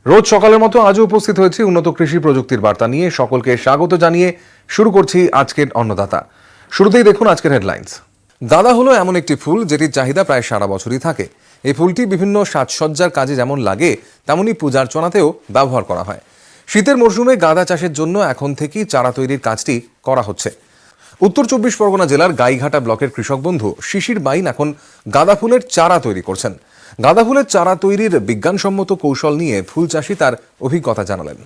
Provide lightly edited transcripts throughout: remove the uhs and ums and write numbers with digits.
রোজ সকালের মতো আজও উপস্থিত হয়েছে উন্নত কৃষি প্রযুক্তির বার্তা নিয়ে। সকলকে স্বাগত জানিয়ে শুরু করছি আজকের অন্নদাতা। শুরুতেই দেখুন আজকের হেডলাইন্স। গাঁদা হলো এমন একটি ফুল যেটির চাহিদা প্রায় সারা বছরই থাকে। এই ফুলটি বিভিন্ন সাজসজ্জার কাজে যেমন লাগে, তেমনি পূজার্চনাতেও ব্যবহার করা হয়। শীতের মরশুমে গাঁদা চাষের জন্য এখন থেকেই চারা তৈরির কাজটি করা হচ্ছে। উত্তর 24 পরগনা জেলার গাইঘাটা ব্লকের কৃষক বন্ধু শিশির বাইন এখন গাঁদা ফুলের চারা তৈরি করছেন। গাঁদা ফুলের চারা তৈরির বিজ্ঞানসম্মত কৌশল নিয়ে ফুল চাষি তার অভিজ্ঞতা জানালেন।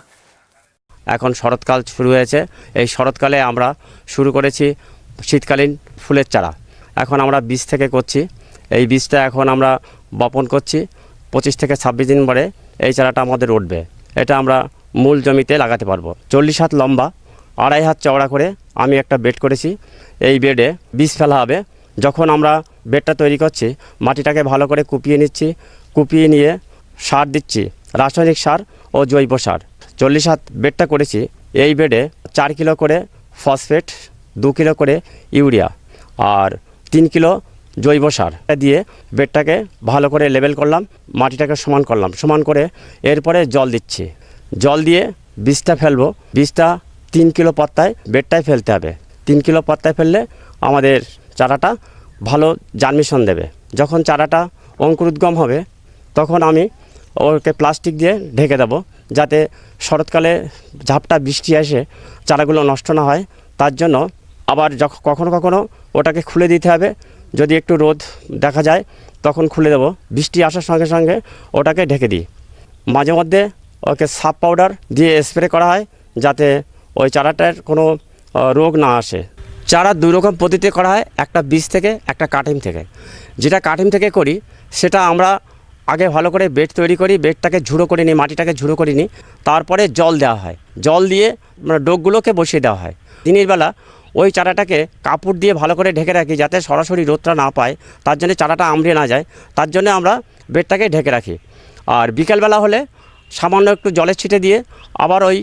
এখন শরৎকাল শুরু হয়েছে। এই শরৎকালে আমরা শুরু করেছি শীতকালীন ফুলের চারা। এখন আমরা বীজ থেকে করছি। এই বীজটা এখন আমরা বপন করছি। 25 থেকে 26 দিন পরে এই চারাটা আমাদের উঠবে। এটা আমরা মূল জমিতে লাগাতে পারবো। 40 হাত লম্বা, 2.5 হাত চওড়া করে আমি একটা বেড করেছি। এই বেডে বীজ ফেলা হবে। যখন আমরা বেডটা তৈরি করছি, মাটিটাকে ভালো করে কুপিয়ে নিচ্ছি। কুপিয়ে নিয়ে সার দিচ্ছি, রাসায়নিক সার ও জৈব সার। 40 হাত বেডটা করেছি। এই বেডে 4 কিলো করে ফসফেট, 2 কিলো করে ইউরিয়া আর 3 কিলো জৈব সার দিয়ে বেডটাকে ভালো করে লেবেল করলাম, মাটিটাকে সমান করলাম। সমান করে এরপরে জল দিচ্ছি। জল দিয়ে বীজটা ফেলবো। বীজটা 3 কিলো পাত্তায় বেডটায় ফেলতে হবে। 3 কিলো পাত্তায় ফেললে আমাদের চারাটা ভালো জার্মিশন দেবে। যখন চারাটা অঙ্কুরোদ্গম হবে, তখন আমি ওকে প্লাস্টিক দিয়ে ঢেকে দেবো, যাতে শরৎকালে ঝাপটা বৃষ্টি এসে চারাগুলো নষ্ট না হয়। তার জন্য আবার যখন কখনো কখনো ওটাকে খুলে দিতে হবে। যদি একটু রোদ দেখা যায় তখন খুলে দেবো। বৃষ্টি আসার সঙ্গে সঙ্গে ওটাকে ঢেকে দিই। মাঝে মধ্যে ওকে সাপ পাউডার দিয়ে স্প্রে করা হয়, যাতে ওই চারাটার কোনো রোগ না আসে। চারা 2 রকম পদ্ধতিতে করা হয়, একটা বীজ থেকে, একটা কাটিং থেকে। যেটা কাটিং থেকে করি সেটা আমরা আগে ভালো করে বেড তৈরি করি, বেডটাকে ঝুড়ো করে নিই, মাটিটাকে ঝুড়ো করে নিই। তারপরে জল দেওয়া হয়। জল দিয়ে ডোকগুলোকে বসিয়ে দেওয়া হয়। দিনের বেলা ওই চারাটাকে কাপড় দিয়ে ভালো করে ঢেকে রাখি, যাতে সরাসরি রোদটা না পায়, তার জন্য চারাটা আমড়ে না যায়। তার জন্য আমরা বেডটাকে ঢেকে রাখি। আর বিকেলবেলা হলে সামান্য একটু জলের ছিটে দিয়ে আবার ওই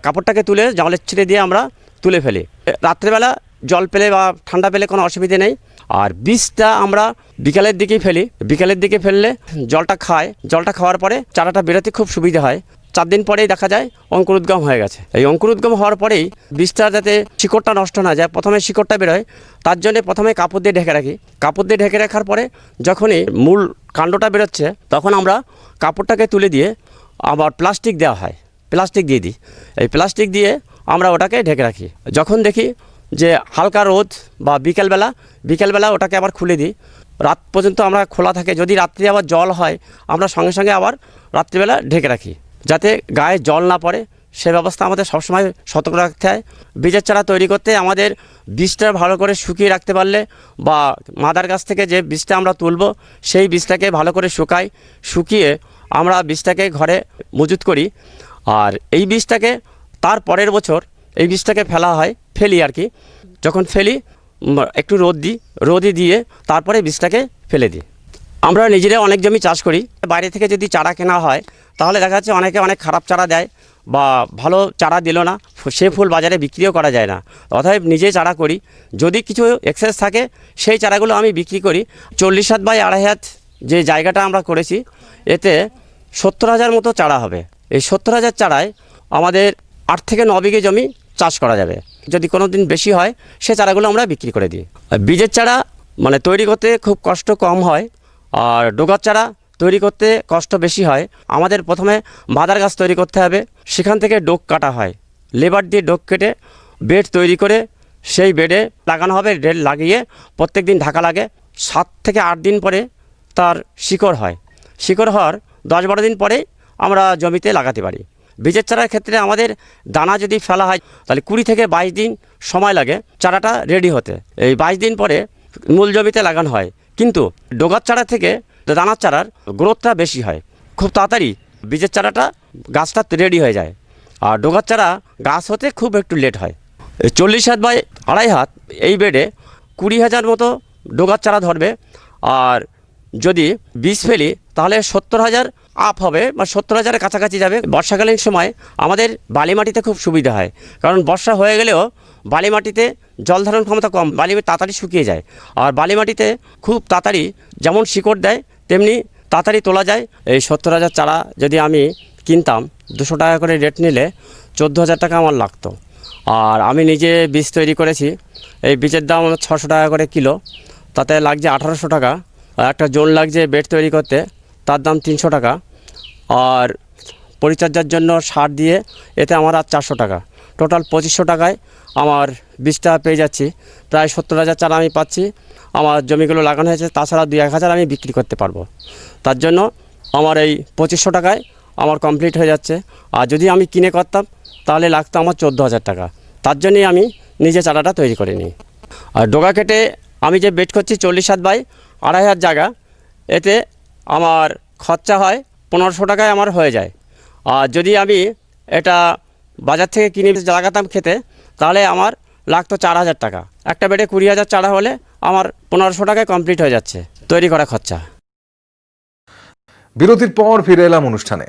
কাপড়টাকে তুলে জলের ছিটে দিয়ে আমরা তুলে ফেলি। রাত্রেবেলা জল পেলে বা ঠান্ডা পেলে কোনো অসুবিধে নেই। আর বীজটা আমরা বিকালের দিকেই ফেলি। বিকালের দিকে ফেললে জলটা খায়। জলটা খাওয়ার পরে চারাটা বেরোতে খুব সুবিধা হয়। 4 দিন পরেই দেখা যায় অঙ্কুরোদ্গম হয়ে গেছে। এই অঙ্কুরোদ্গম হওয়ার পরেই বীজটা যাতে শিকড়টা নষ্ট না যায়, প্রথমে শিকড়টা বেরোয়, তার জন্য প্রথমে কাপড় দিয়ে ঢেকে রাখি। কাপড় দিয়ে ঢেকে রাখার পরে যখনই মূল কাণ্ডটা বেরোচ্ছে, তখন আমরা কাপড়টাকে তুলে দিয়ে আবার প্লাস্টিক দেওয়া হয়। প্লাস্টিক দিয়ে দিই। এই প্লাস্টিক দিয়ে আমরা ওটাকে ঢেকে রাখি। যখন দেখি যে হালকা রোদ বা বিকেলবেলা ওটাকে আবার খুলে দিই। রাত পর্যন্ত আমরা খোলা থাকে। যদি রাত্রি আবার জল হয়, আমরা সঙ্গে সঙ্গে আবার রাত্রিবেলা ঢেকে রাখি, যাতে গায়ে জল না পড়ে। সে ব্যবস্থা আমাদের সবসময় সতর্ক রাখতে হয়। বীজের চারা তৈরি করতে আমাদের বীজটা ভালো করে শুকিয়ে রাখতে পারলে, বা মাদার গাছ থেকে যে বীজটা আমরা তুলব সেই বীজটাকে ভালো করে শুকিয়ে আমরা বীজটাকে ঘরে মজুত করি। আর এই বীজটাকে তার পরের বছর এই বীজটাকে ফেলি আর কি। যখন ফেলি একটু রোদে দিয়ে তারপরে বীজটাকে ফেলে দিই। আমরা নিজেরা অনেক জমি চাষ করি। বাইরে থেকে যদি চারা কেনা হয়, তাহলে দেখা যাচ্ছে অনেকে অনেক খারাপ চারা দেয় বা ভালো চারা দিল না, সে ফুল বাজারে বিক্রিও করা যায় না। অতএব নিজে চারা করি। যদি কিছু এক্সেস থাকে সেই চারাগুলো আমি বিক্রি করি। 40 হাত বাই 2.5 হাত যে জায়গাটা আমরা করেছি, এতে 70,000 মতো চারা হবে। এই 70,000 চারায় আমাদের 8 থেকে 9 বিঘে জমি চাষ করা যাবে। যদি কোনো দিন বেশি হয়, সে চারাগুলো আমরা বিক্রি করে দিই। বীজের চারা তৈরি করতে খুব কষ্ট কম হয়, আর ডোগার চারা তৈরি করতে কষ্ট বেশি হয়। আমাদের প্রথমে মাদার গাছ তৈরি করতে হবে। সেখান থেকে ডোক কাটা হয়। লেবার দিয়ে ডোক কেটে বেড তৈরি করে সেই বেডে লাগানো হবে। ডেল লাগিয়ে প্রত্যেক দিন ঢাকা লাগে। 7 থেকে 8 দিন পরে তার শিকড় হয়। শিকড় হওয়ার 10-12 দিন পরে আমরা জমিতে লাগাতে পারি। বীজের চারার ক্ষেত্রে আমাদের দানা যদি ফেলা হয়, তাহলে 20 থেকে 22 দিন সময় লাগে চারাটা রেডি হতে। এই 22 দিন পরে মূল জমিতে লাগানো হয়। কিন্তু ডোগার চারা থেকে দানার চারার গ্রোথটা বেশি হয়। খুব তাড়াতাড়ি বীজের চারাটা গাছটা রেডি হয়ে যায়। আর ডোগার চারা গাছ হতে খুব একটু লেট হয়। 40 হাত বাই 2.5 হাত এই বেডে 20,000 মতো ডোগার চারা ধরবে। আর যদি বীজ ফেলি তাহলে 70,000 আপ হবে, বা 70,000-এর কাছাকাছি যাবে। বর্ষাকালীন সময় আমাদের বালি মাটিতে খুব সুবিধা হয়, কারণ বর্ষা হয়ে গেলেও বালি মাটিতে জল ধারণ ক্ষমতা কম, বালি তাড়াতাড়ি শুকিয়ে যায়। আর বালি মাটিতে খুব তাড়াতাড়ি যেমন শিকড় দেয়, তেমনি তাড়াতাড়ি তোলা যায়। এই 70,000 চারা যদি আমি কিনতাম 200 টাকা করে রেট নিলে 14,000 টাকা আমার লাগতো। আর আমি নিজে বীজ তৈরি করেছি, এই বীজের দাম 600 টাকা করে কিলো, তাতে লাগছে 1800 টাকা। আর একটা জোন লাগছে বেড তৈরি করতে, তার দাম 300 টাকা। আর পরিচর্যার জন্য সার দিয়ে এতে আমার আর 400 টাকা, টোটাল 2500 টাকায় আমার বীজটা পেয়ে যাচ্ছি। প্রায় 70,000 চারা আমি পাচ্ছি। আমার জমিগুলো লাগানো হয়েছে, তাছাড়া 2-1,000 আমি বিক্রি করতে পারবো। তার জন্য আমার এই 2500 টাকায় আমার কমপ্লিট হয়ে যাচ্ছে। আর যদি আমি কিনে করতাম তাহলে লাগতো আমার 14,000 টাকা। তার জন্যই আমি নিজে চারাটা তৈরি করে নিই। আর ডোগা কেটে আমি যে বেড করছি 40 হাত বাই 2.5 জায়গা, এতে আমার খরচা হয় 1500 টাকায় আমার হয়ে যায়। আর যদি আমি এটা বাজার থেকে কিনে লাগাতাম খেতে, তাহলে আমার লাগতো 4,000 টাকা। একটা বেডে 20,000 চারা হলে আমার 1500 টাকায় কমপ্লিট হয়ে যাচ্ছে তৈরি করা খরচা। বিরতির পর ফিরে এলাম অনুষ্ঠানে।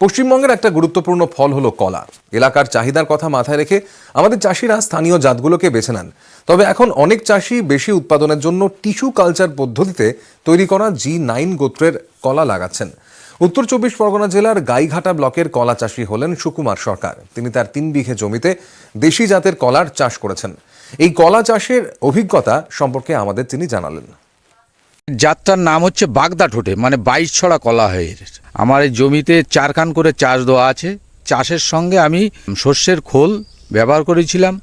পশ্চিমবঙ্গের একটা গুরুত্বপূর্ণ ফল হলো কলা। এলাকার চাহিদার কথা মাথায় রেখে আমাদের চাষিরা স্থানীয় জাতগুলোকে বেছে নেন। তবে এখন অনেক চাষি বেশি উৎপাদনের জন্য টিস্যু কালচার পদ্ধতিতে তৈরি করা G9 গোত্রের কলা লাগাচ্ছেন। উত্তর 24 পরগনা জেলার গাইঘাটা ব্লকের কলা চাষি হলেন সুকুমার সরকার। তিনি তার 3 বিঘে জমিতে দেশি জাতের কলার চাষ করেছেন। এই কলা চাষের অভিজ্ঞতা সম্পর্কে আমাদের তিনি জানালেন। জাতটার নাম হচ্ছে বাগদা ঠোঁটে, মানে 22 ছড়া কলা হয় এর। আমার এই জমিতে 4 খান করে চাষ দেওয়া আছে। চাষের সঙ্গে আমি শস্যের খোল ব্যবহার করেছিলাম।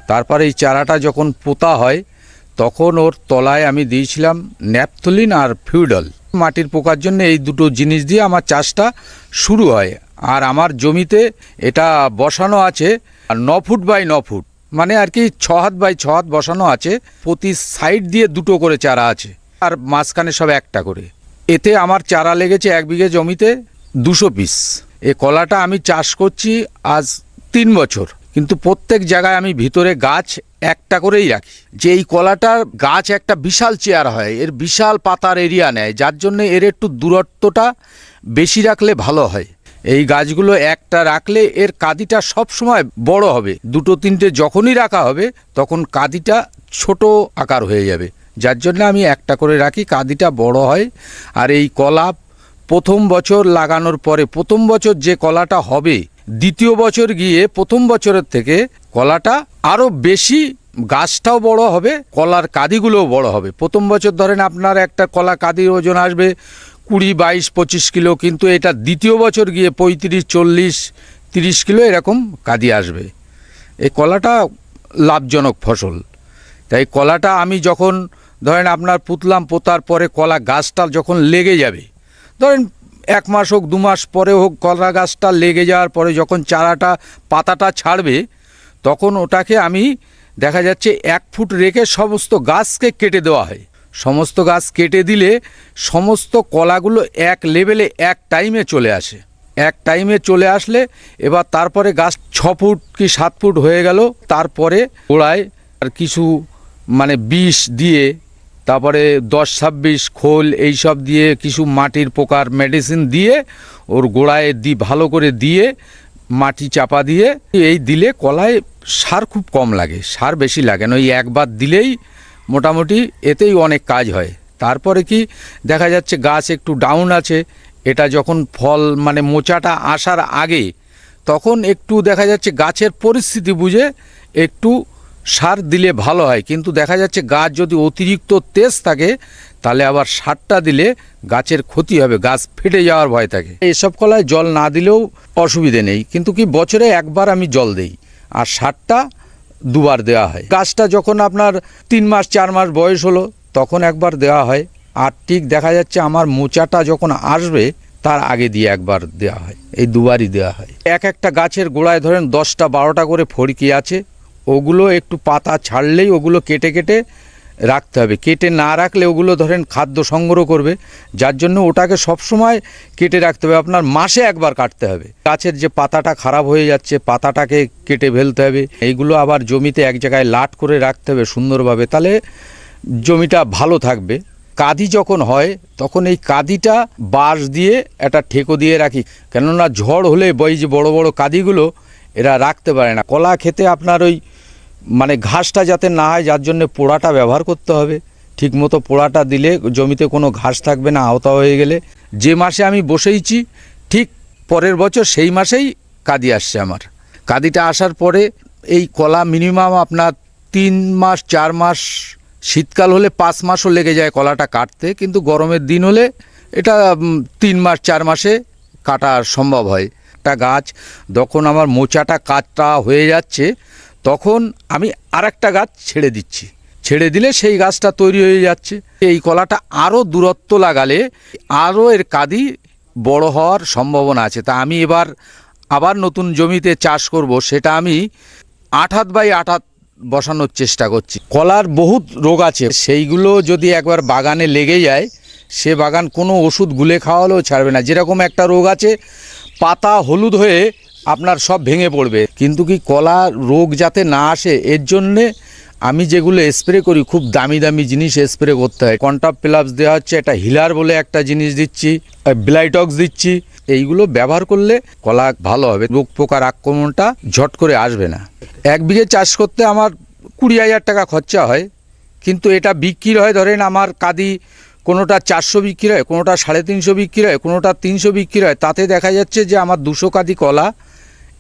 তারপরে এই চারাটা যখন পোতা হয় তখন ওর তলায় আমি দিয়েছিলাম ন্যাপথলিন আর ফিউডল। মাটির পোকার জন্য এই দুটো জিনিস দিয়ে আমার চাষটা শুরু হয়। আর আমার জমিতে এটা বসানো আছে 9 ফুট বাই 9 ফুট, মানে আর কি 6 হাত বাই 6 হাত বসানো আছে। প্রতি সাইড দিয়ে 2টো করে চারা আছে, আর মাঝখানে সব একটা করে। এতে আমার চারা লেগেছে 1 বিঘে জমিতে 200 পিস। এই কলাটা আমি চাষ করছি আজ 3 বছর, কিন্তু প্রত্যেক জায়গায় আমি ভিতরে গাছ একটা করেই রাখি। যে এই কলাটার গাছ একটা বিশাল চেয়ার হয়, এর বিশাল পাতার এরিয়া নেয়, যার জন্য এর একটু দূরত্বটা বেশি রাখলে ভালো হয়। এই গাছগুলো একটা রাখলে এর কাদিটা সব সময় বড় হবে। 2-3টে যখনই রাখা হবে তখন কাদিটা ছোট আকার হয়ে যাবে, যার জন্য আমি একটা করে রাখি, কাদিটা বড় হয়। আর এই কলা প্রথম বছর লাগানোর পরে প্রথম বছর যে কলাটা হবে, দ্বিতীয় বছর গিয়ে প্রথম বছরের থেকে কলাটা আরও বেশি, গাছটাও বড় হবে, কলার কাদিগুলোও বড় হবে। প্রথম বছর ধরেন আপনার একটা কলা কাদির ওজন আসবে 20, 22, 25 কিলো, কিন্তু এটা দ্বিতীয় বছর গিয়ে 35, 40, 30 কিলো এরকম কাদি আসবে। এই কলাটা লাভজনক ফসল। তাই কলাটা আমি যখন ধরেন আপনার পুতলাম, পোতার পরে কলা গাছটা যখন লেগে যাবে, ধরেন 1 মাস হোক 2 মাস পরে হোক, কলা গাছটা লেগে যাওয়ার পরে যখন চারাটা পাতাটা ছাড়বে, তখন ওটাকে আমি দেখা যাচ্ছে 1 ফুট রেখে সমস্ত গাছকে কেটে দেওয়া হয়। সমস্ত গাছ কেটে দিলে সমস্ত কলাগুলো এক লেভেলে এক টাইমে চলে আসে। এক টাইমে চলে আসলে এবার তারপরে গাছ 6 ফুট কি 7 ফুট হয়ে গেল, তারপরে গোড়ায় আর কিছু মানে বিষ দিয়ে, তারপরে 10-26 খোল এইসব দিয়ে, কিছু মাটির পোকার মেডিসিন দিয়ে ওর গোড়ায় ভালো করে দিয়ে মাটি চাপা দিয়ে এই দিলে কলায় সার খুব কম লাগে, সার বেশি লাগে না। ওই একবার দিলেই মোটামুটি এতেই অনেক কাজ হয়। তারপরে কি দেখা যাচ্ছে গাছ একটু ডাউন আছে, এটা যখন ফল মানে মোচাটা আসার আগে, তখন একটু দেখা যাচ্ছে গাছের পরিস্থিতি বুঝে একটু সার দিলে ভালো হয়। কিন্তু দেখা যাচ্ছে গাছ যদি অতিরিক্ত তেজ থাকে তাহলে আবার সারটা দিলে গাছের ক্ষতি হবে, গাছ ফেটে যাওয়ার ভয় থাকে। এসব কলায় জল না দিলেও অসুবিধে নেই, কিন্তু কি বছরে একবার আমি জল দেই, আর সারটা 2 বার দেওয়া হয়। গাছটা যখন আপনার 3 মাস 4 মাস বয়স হলো তখন একবার দেওয়া হয়। আর ঠিক দেখা যাচ্ছে আমার মোচাটা যখন আসবে তার আগে দিয়ে একবার দেওয়া হয়। এই 2 বারই দেওয়া হয়। একটা গাছের গোড়ায় ধরেন 10টা 12টা করে ফড়কি আছে, ওগুলো একটু পাতা ছাড়লেই ওগুলো কেটে কেটে রাখতে হবে। কেটে না রাখলে ওগুলো ধরেন খাদ্য সংগ্রহ করবে, যার জন্য ওটাকে সবসময় কেটে রাখতে হবে। আপনার মাসে একবার কাটতে হবে। গাছের যে পাতাটা খারাপ হয়ে যাচ্ছে পাতাটাকে কেটে ফেলতে হবে। এইগুলো আবার জমিতে এক জায়গায় লাট করে রাখতে হবে সুন্দরভাবে, তাহলে জমিটা ভালো থাকবে। কাদি যখন হয় তখন এই কাদিটা বাঁশ দিয়ে একটা ঠেকো দিয়ে রাখি, কেননা ঝড় হলে এই যে বড় বড় কাদিগুলো এরা রাখতে পারে না। কলা খেতে আপনার ওই মানে ঘাসটা যাতে না হয়, যার জন্য পোড়াটা ব্যবহার করতে হবে। ঠিকমতো পোড়াটা দিলে জমিতে কোনো ঘাস থাকবে না আওতা হয়ে গেলে। যে মাসে আমি বসেইছি ঠিক পরের বছর সেই মাসেই কাঁদি আসছে আমার। কাঁদিটা আসার পরে এই কলা মিনিমাম আপনার 3 মাস 4 মাস, শীতকাল হলে 5 মাসও লেগে যায় কলাটা কাটতে, কিন্তু গরমের দিন হলে এটা 3 মাস 4 মাসে কাটা সম্ভব হয়। একটা গাছ যখন আমার মোচাটা কাটা হয়ে যাচ্ছে তখন আমি আরেকটা গাছ ছেড়ে দিচ্ছি, ছেড়ে দিলে সেই গাছটা তৈরি হয়ে যাচ্ছে। এই কলাটা আরও দূরত্ব লাগালে আরও এর কাঁদি বড় হওয়ার সম্ভাবনা আছে। তা আমি এবার আবার নতুন জমিতে চাষ করব, সেটা আমি 8 হাত বাই 8 হাত বসানোর চেষ্টা করছি। কলার বহুত রোগ আছে, সেইগুলো যদি একবার বাগানে লেগে যায় সে বাগান কোনো ওষুধ গুলে খাওয়ালেও ছাড়বে না। যেরকম একটা রোগ আছে পাতা হলুদ হয়ে আপনার সব ভেঙে পড়বে, কিন্তু কি কলা রোগ যাতে না আসে এর জন্যে আমি যেগুলো স্প্রে করি খুব দামি দামি জিনিস স্প্রে করতে হয়। কন্টাপ প্লাস দেওয়া হচ্ছে, একটা হিলার বলে একটা জিনিস দিচ্ছি, ব্লাইটক্স দিচ্ছি। এইগুলো ব্যবহার করলে কলা ভালো হবে, রোগ পোকার আক্রমণটা ঝট করে আসবে না। 1 বিঘে চাষ করতে আমার 20,000 টাকা খরচা হয়, কিন্তু এটা বিক্রি হয় ধরেন আমার কাঁদি কোনোটা 400 বিক্রি হয়, কোনোটা 350 বিক্রি হয়, কোনোটা 300 বিক্রি হয়। তাতে দেখা যাচ্ছে যে আমার 200 কাঁদি কলা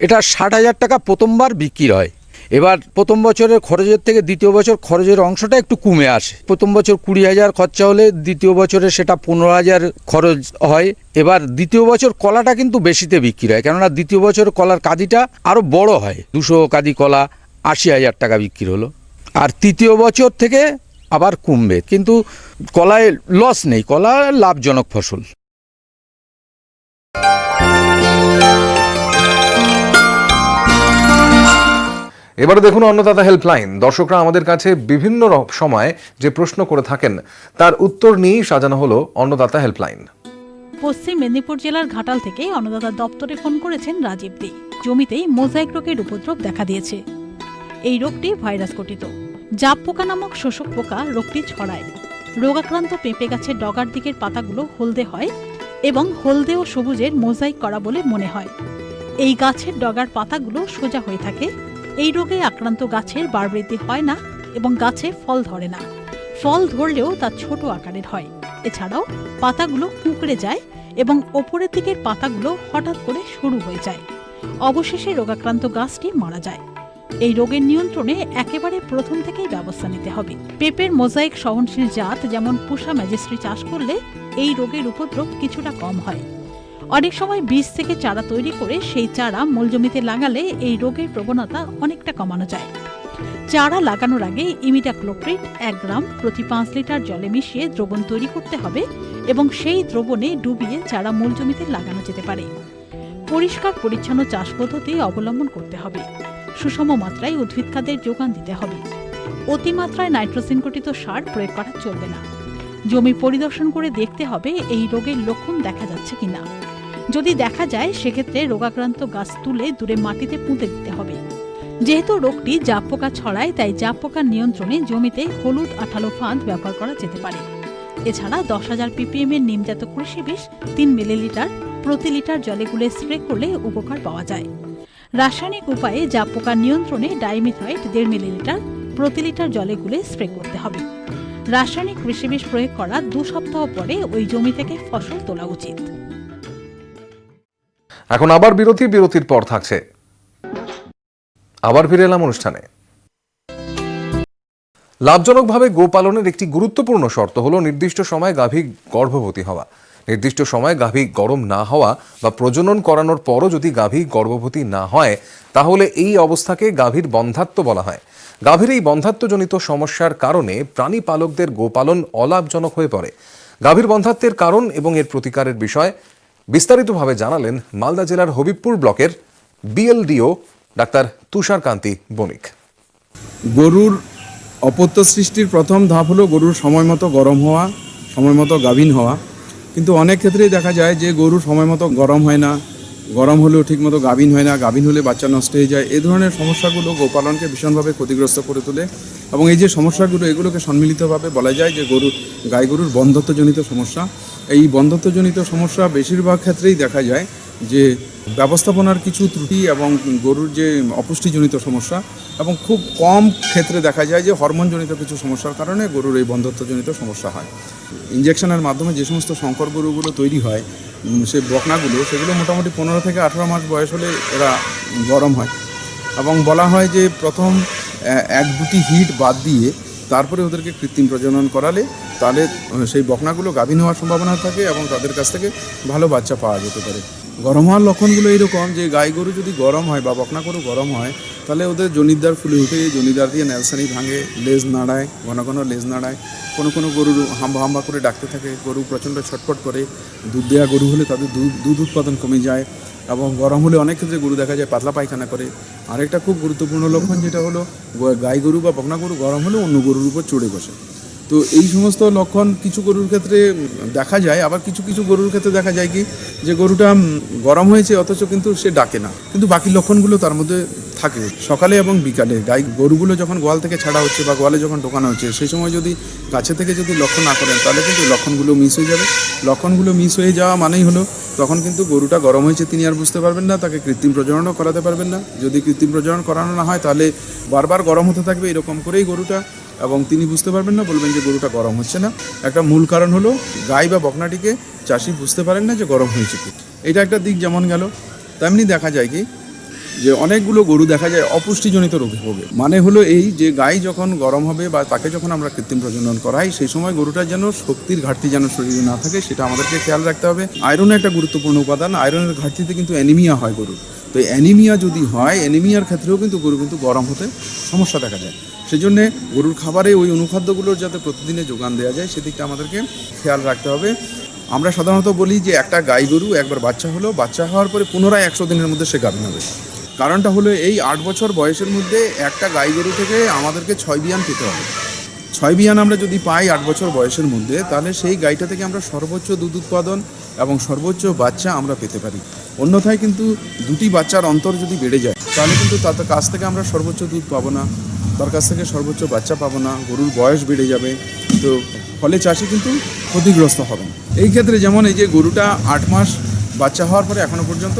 এটা 60,000 টাকা প্রথমবার বিক্রি হয়। এবার প্রথম বছরের খরচের থেকে দ্বিতীয় বছর খরচের অংশটা একটু কমে আসে। প্রথম বছর 20,000 খরচা হলে দ্বিতীয় বছরে সেটা 15,000 খরচ হয়। এবার দ্বিতীয় বছর কলাটা কিন্তু বেশিতে বিক্রি হয়, কেননা দ্বিতীয় বছর কলার কাঁদিটা আরও বড় হয়। 200 কাঁদি কলা 80,000 টাকা বিক্রি হলো। আর তৃতীয় বছর থেকে আবার কমবে, কিন্তু কলায় লস নেই, কলা লাভজনক ফসল। এবারে দেখুন অন্নদাতা হেল্পলাইন। দর্শকরা আমাদের কাছে বিভিন্ন সময় যে প্রশ্ন করে থাকেন তার উত্তর নিয়েই সাজানো হলো অন্নদাতা হেল্পলাইন। পশ্চিম মেদিনীপুর জেলার ঘাটাল থেকে অন্নদাতা দপ্তরে ফোন করেছেন রাজীব দে। জমিতেই মোজাইক রোগের উপদ্রব দেখা দিয়েছে। এই রোগটি ভাইরাস ঘটিত। জাপ পোকা নামক শোষক পোকা রোগটি ছড়ায়। রোগাক্রান্ত পেঁপে গাছের ডগার দিকের পাতাগুলো হলদে হয় এবং হলদে ও সবুজের মোজাইক করা বলে মনে হয়। এই গাছের ডগার পাতাগুলো সোজা হয়ে থাকে। এই রোগে আক্রান্ত গাছের বার বৃদ্ধি হয় না এবং গাছে ফল ধরে না। ফল ধরলেও তা ছোট আকারের হয়। এছাড়াও পাতাগুলো কুঁকড়ে যায় এবং ওপরের দিকের পাতাগুলো হঠাৎ করে সরু হয়ে যায়। অবশেষে রোগাক্রান্ত গাছটি মারা যায়। এই রোগের নিয়ন্ত্রণে একেবারে প্রথম থেকেই ব্যবস্থা নিতে হবে। পেঁপের মোজাইক সহনশীল জাত যেমন পুষা ম্যাজিস্ট্রি চাষ করলে এই রোগের উপদ্রব কিছুটা কম হয়। অনেক সময় বীজ থেকে চারা তৈরি করে সেই চারা মূল জমিতে লাগালে এই রোগের প্রবণতা অনেকটা কমানো যায়। চারা লাগানোর আগে ইমিডাক্লোপ্রিড 1 গ্রাম প্রতি 5 লিটার জলে মিশিয়ে দ্রবণ তৈরি করতে হবে এবং সেই দ্রবণে ডুবিয়ে চারা মূল জমিতে লাগানো যেতে পারে। পরিষ্কার পরিচ্ছন্ন চাষ পদ্ধতি অবলম্বন করতে হবে। সুষম মাত্রায় উদ্ভিদ খাদ্যের যোগান দিতে হবে। অতিমাত্রায় নাইট্রোজেন ঘটিত সার প্রয়োগ করা চলবে না। জমি পরিদর্শন করে দেখতে হবে এই রোগের লক্ষণ দেখা যাচ্ছে কিনা। যদি দেখা যায় সেক্ষেত্রে রোগাক্রান্ত গাছ তুলে দূরে মাটিতে পুঁতে দিতে হবে। যেহেতু রোগটি জাপ পোকা ছড়ায় তাই জাপ পোকার নিয়ন্ত্রণে জমিতে হলুদ আঠালো ফাঁদ ব্যবহার করা যেতে পারে। এছাড়া 10,000 ppm এর নিমজাত কৃষি বিষ 3 মিলিলিটার প্রতি লিটার জলে গুলে স্প্রে করলে উপকার পাওয়া যায়। রাসায়নিক উপায়ে জাপ পোকার নিয়ন্ত্রণে ডাইমিথাইট 1.5 মিলিলিটার প্রতি লিটার জলে গুলে স্প্রে করতে হবে। রাসায়নিক কৃষি বিষ প্রয়োগ করার 2 সপ্তাহ পরে ওই জমি থেকে ফসল তোলা উচিত। এখন আবার বিরতির পর থাকছে। আবার ফিরে এলাম অনুষ্ঠানে। লাভজনকভাবে গোপালনের একটি গুরুত্বপূর্ণ শর্ত হলো নির্দিষ্ট সময় গাভী গর্ভবতী হওয়া। নির্দিষ্ট সময় গাভী গরম না হওয়া বা প্রজনন করানোর পরও যদি গাভী গর্ভবতী না হয় তাহলে এই অবস্থাকে গাভীর বন্ধ্যাত্ব বলা হয়। গাভীর এই বন্ধ্যাত্বজনিত সমস্যার কারণে প্রাণী পালকদের গোপালন অলাভজনক হয়ে পড়ে। গাভীর বন্ধ্যাত্বের কারণ এবং এর প্রতিকারের বিষয় বিস্তারিতভাবে জানালেন মালদা জেলার হবিবপুর ব্লকের বিএলডিও ডাক্তার তুষারকান্তি বণিক। গরুর অপত্য সৃষ্টির প্রথম ধাপ হলো গরুর সময় মতো গরম হওয়া, সময় মতো গাভীন হওয়া। কিন্তু অনেক ক্ষেত্রেই দেখা যায় যে গরু সময় মতো গরম হয় না, গরম হলেও ঠিকমতো গাভীন হয় না, গাভীন হলে বাচ্চা নষ্ট হয়ে যায়। এই ধরনের সমস্যাগুলো গোপালনকে ভীষণভাবে ক্ষতিগ্রস্ত করে তোলে এবং এই যে সমস্যাগুলো এগুলোকে সম্মিলিতভাবে বলা যায় যে গাই গরুর বন্ধ্যত্বজনিত সমস্যা। এই বন্ধ্যত্বজনিত সমস্যা বেশিরভাগ ক্ষেত্রেই দেখা যায় যে ব্যবস্থাপনার কিছু ত্রুটি এবং গরুর যে অপুষ্টিজনিত সমস্যা, এবং খুব কম ক্ষেত্রে দেখা যায় যে হরমোনজনিত কিছু সমস্যার কারণে গরুর এই বন্ধ্যত্বজনিত সমস্যা হয়। ইঞ্জেকশনের মাধ্যমে যে সমস্ত সংকর গরুগুলো তৈরি হয়, সেই বকনাগুলো, সেগুলো মোটামুটি 15 থেকে 18 মাস বয়স হলে এরা গরম হয়, এবং বলা হয় যে প্রথম 1-2টি হিট বাদ দিয়ে তারপরে ওদেরকে কৃত্রিম প্রজনন করালে তাহলে সেই বকনাগুলো গাভীন হওয়ার সম্ভাবনা থাকে এবং তাদের কাছ থেকে ভালো বাচ্চা পাওয়া যেতে পারে। গরম হওয়ার লক্ষণগুলো এরকম যে গাই গরু যদি গরম হয় বা বকনা গরু গরম হয়, তাহলে ওদের জনিদ্বার ফুলে উঠে, জনিদ্বার দিয়ে নেলসানি ভাঙে, লেজ নাড়ায়, ঘন ঘন লেজ নাড়ায়, কোনো কোনো গরুর হাম্বা হাম্বা করে ডাকতে থাকে, গরু প্রচণ্ড ছটফট করে। দুধ দেওয়া গরু হলে তাদের দুধ উৎপাদন কমে যায়, এবং গরম হলে অনেক ক্ষেত্রে গরু দেখা যায় পাতলা পায়খানা করে। আরেকটা খুব গুরুত্বপূর্ণ লক্ষণ যেটা হলো, গাই গরু বা বকনা গরু গরম হলে অন্য গরুর উপর চড়ে বসে। তো এই সমস্ত লক্ষণ কিছু গরুর ক্ষেত্রে দেখা যায়, আবার কিছু কিছু গরুর ক্ষেত্রে দেখা যায় কি যে গরুটা গরম হয়েছে অথচ কিন্তু সে ডাকে না, কিন্তু বাকি লক্ষণগুলো তার মধ্যে থাকে। সকালে এবং বিকালে গাই গরুগুলো যখন গোয়াল থেকে ছাড়া হচ্ছে বা গোয়ালে যখন ঢোকানো হচ্ছে, সেই সময় যদি কাছে থেকে যদি লক্ষ্য না করেন, তাহলে কিন্তু লক্ষণগুলো মিস হয়ে যাবে। লক্ষণগুলো মিস হয়ে যাওয়া মানেই হলো তখন কিন্তু গরুটা গরম হয়েছে তিনি আর বুঝতে পারবেন না, তাকে কৃত্রিম প্রজননও করাতে পারবেন না। যদি কৃত্রিম প্রজনন করানো না হয়, তাহলে বারবার গরম হতে থাকবে এরকম করেই গরুটা, এবং তিনি বুঝতে পারবেন না, বলবেন যে গরুটা গরম হচ্ছে না। একটা মূল কারণ হলো গাই বা বকনাটিকে চাষি বুঝতে পারেন না যে গরম হয়েছে কি। এটা একটা দিক যেমন গেল, তেমনি দেখা যায় কি যে অনেকগুলো গরু দেখা যায় অপুষ্টিজনিত রোগে ভোগে। মানে হলো এই যে গাই যখন গরম হবে বা তাকে যখন আমরা কৃত্রিম প্রজনন করাই, সেই সময় গরুটার যেন শক্তির ঘাটতি যেন শরীরে না থাকে, সেটা আমাদেরকে খেয়াল রাখতে হবে। আয়রন একটা গুরুত্বপূর্ণ উপাদান, আয়রনের ঘাটতিতে কিন্তু অ্যানিমিয়া হয় গরুর। তো অ্যানিমিয়া যদি হয়, অ্যানিমিয়ার ক্ষেত্রেও কিন্তু গরু কিন্তু গরম হতে সমস্যা দেখা যায়। সেই জন্যে গরুর খাবারে ওই অনুখাদ্যগুলোর যাতে প্রতিদিনে যোগান দেওয়া যায়, সেদিকটা আমাদেরকে খেয়াল রাখতে হবে। আমরা সাধারণত বলি যে একটা গাই গরু একবার বাচ্চা হলো, বাচ্চা হওয়ার পরে পুনরায় 100 দিনের মধ্যে সে গাভীন হবে। কারণটা হলো এই 8 বছর বয়সের মধ্যে একটা গাই গরু থেকে আমাদেরকে 6 বিয়ান পেতে হবে। 6 বিয়ান আমরা যদি পাই 8 বছর বয়সের মধ্যে, তাহলে সেই গাইটা থেকে আমরা সর্বোচ্চ দুধ উৎপাদন এবং সর্বোচ্চ বাচ্চা আমরা পেতে পারি। অন্যথায় কিন্তু 2টি বাচ্চার অন্তর যদি বেড়ে যায়, তাহলে কিন্তু তার কাছ থেকে আমরা সর্বোচ্চ দুধ পাবো না, তার কাছ থেকে সর্বোচ্চ বাচ্চা পাবো না, গরুর বয়স বেড়ে যাবে। তো ফলে চাষি কিন্তু ক্ষতিগ্রস্ত হবেন। এই ক্ষেত্রে যেমন এই যে গরুটা 8 মাস বাচ্চা হওয়ার পরে এখনও পর্যন্ত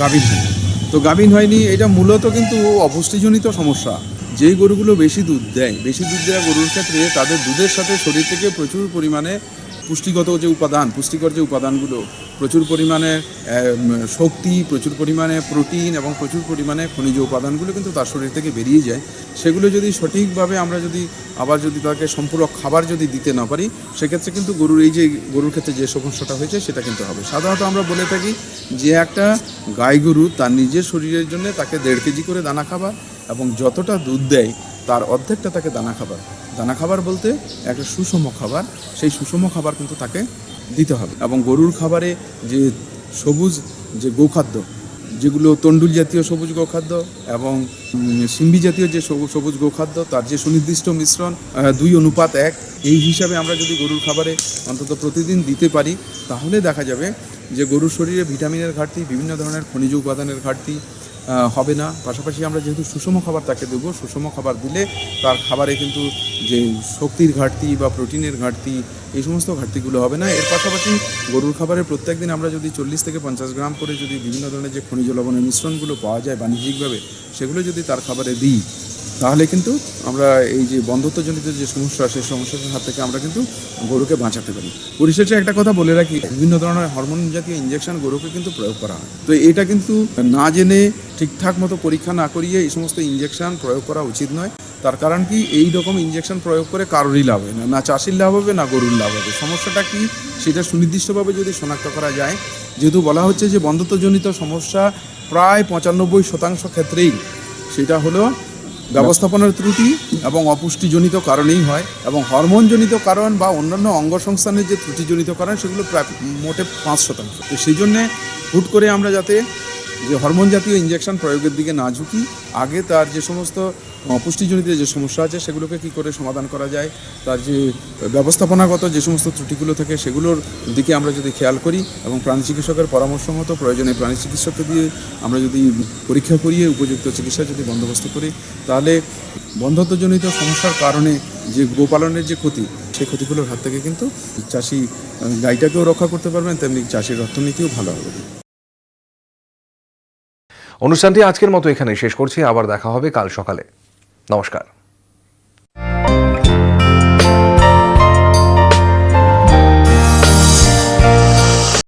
গাভীন হয়নি, তো গাভীন হয়নি, এটা মূলত কিন্তু অপুষ্টিজনিত সমস্যা। যেই গরুগুলো বেশি দুধ দেয়, বেশি দুধ দেওয়া গরুর ক্ষেত্রে তাদের দুধের সাথে শরীর থেকে প্রচুর পরিমাণে পুষ্টিগত যে উপাদান, পুষ্টিকর যে উপাদানগুলো, প্রচুর পরিমাণে শক্তি, প্রচুর পরিমাণে প্রোটিন এবং প্রচুর পরিমাণে খনিজ উপাদানগুলো কিন্তু তার শরীর থেকে বেরিয়ে যায়। সেগুলো যদি সঠিকভাবে আমরা যদি আবার যদি তাকে সম্পূরক খাবার যদি দিতে না পারি, সেক্ষেত্রে কিন্তু গরুর এই যে গরুর ক্ষেত্রে যে সমস্যাটা হয়েছে সেটা কিন্তু হবে। সাধারণত আমরা বলে থাকি যে একটা গাই গরু তার নিজের শরীরের জন্য তাকে 1.5 কেজি করে দানা খাবার, এবং যতটা দুধ দেয় তার অর্ধেকটা তাকে দানা খাবার। দানা খাবার বলতে একটা সুষম খাবার, সেই সুষম খাবার কিন্তু তাকে দিতে হবে। এবং গরুর খাবারে যে সবুজ যে গোখাদ্য, যেগুলো তন্ডুল জাতীয় সবুজ গোখাদ্য এবং সিম্বি জাতীয় যে সবুজ গোখাদ্য, তার যে সুনির্দিষ্ট মিশ্রণ 2:1, এই হিসাবে আমরা যদি গরুর খাবারে অন্তত প্রতিদিন দিতে পারি, তাহলে দেখা যাবে যে গরুর শরীরে ভিটামিনের ঘাটতি, বিভিন্ন ধরনের খনিজ উপাদানের ঘাটতি হবে না। পাশাপাশি আমরা যেহেতু সুষম খাবার তাকে দেবো, সুষম খাবার দিলে তার খাবারে কিন্তু যে শক্তির ঘাটতি বা প্রোটিনের ঘাটতি, এই সমস্ত ঘাটতিগুলো হবে না। এর পাশাপাশি গরুর খাবারে প্রত্যেক দিন আমরা যদি 40 থেকে 50 গ্রাম করে যদি বিভিন্ন ধরনের যে খনিজ লবণের মিশ্রণগুলো পাওয়া যায় বাণিজ্যিকভাবে, সেগুলো যদি তার খাবারে দিই, তাহলে কিন্তু আমরা এই যে বন্ধ্যত্বজনিত যে সমস্যা, সেই সমস্যার হাত থেকে আমরা কিন্তু গরুকে বাঁচাতে পারি। পরিশেষে একটা কথা বলে রাখি, বিভিন্ন ধরনের হরমোন জাতীয় ইঞ্জেকশন গরুকে কিন্তু প্রয়োগ করা হয়। তো এটা কিন্তু না জেনে ঠিকঠাক মতো পরীক্ষা না করিয়ে এই সমস্ত ইঞ্জেকশন প্রয়োগ করা উচিত নয়। তার কারণ কি, এই রকম ইঞ্জেকশন প্রয়োগ করে কারোরই লাভ হয় না, না চাষির লাভ হবে না গরুর লাভ হবে। সমস্যাটা কি সেটা সুনির্দিষ্টভাবে যদি শনাক্ত করা যায়, যেহেতু বলা হচ্ছে যে বন্ধ্যত্বজনিত সমস্যা প্রায় 95% ক্ষেত্রেই সেটা হলো ব্যবস্থাপনার ত্রুটি এবং অপুষ্টিজনিত কারণেই হয়, এবং হরমোনজনিত কারণ বা অন্যান্য অঙ্গসংস্থানের যে ত্রুটিজনিত কারণ, সেগুলো প্রায় মোটে 5%। তো সেই জন্যে হুট করে আমরা যাতে যে হরমোন জাতীয় ইঞ্জেকশন প্রয়োগের দিকে না ঝুঁকি, আগে তার যে সমস্ত অপুষ্টিজনিত যে সমস্যা আছে সেগুলোকে কী করে সমাধান করা যায়, তার যে ব্যবস্থাপনাগত যে সমস্ত ত্রুটিগুলো থাকে সেগুলোর দিকে আমরা যদি খেয়াল করি এবং প্রাণী চিকিৎসকের পরামর্শ মতো প্রয়োজনে প্রাণী চিকিৎসককে দিয়ে আমরা যদি পরীক্ষা করিয়ে উপযুক্ত চিকিৎসা যদি বন্দোবস্ত করি, তাহলে বন্ধ্যত্বজনিত সমস্যার কারণে যে গোপালনের যে ক্ষতি, সেই ক্ষতিগুলোর হাত থেকে কিন্তু চাষি গাইটাকেও রক্ষা করতে পারবেন, তেমনি চাষির অর্থনীতিও ভালো হবে। অনুষ্ঠানটি আজকের মতো এখানেই শেষ করছি, আবার দেখা হবে কাল সকালে। নমস্কার।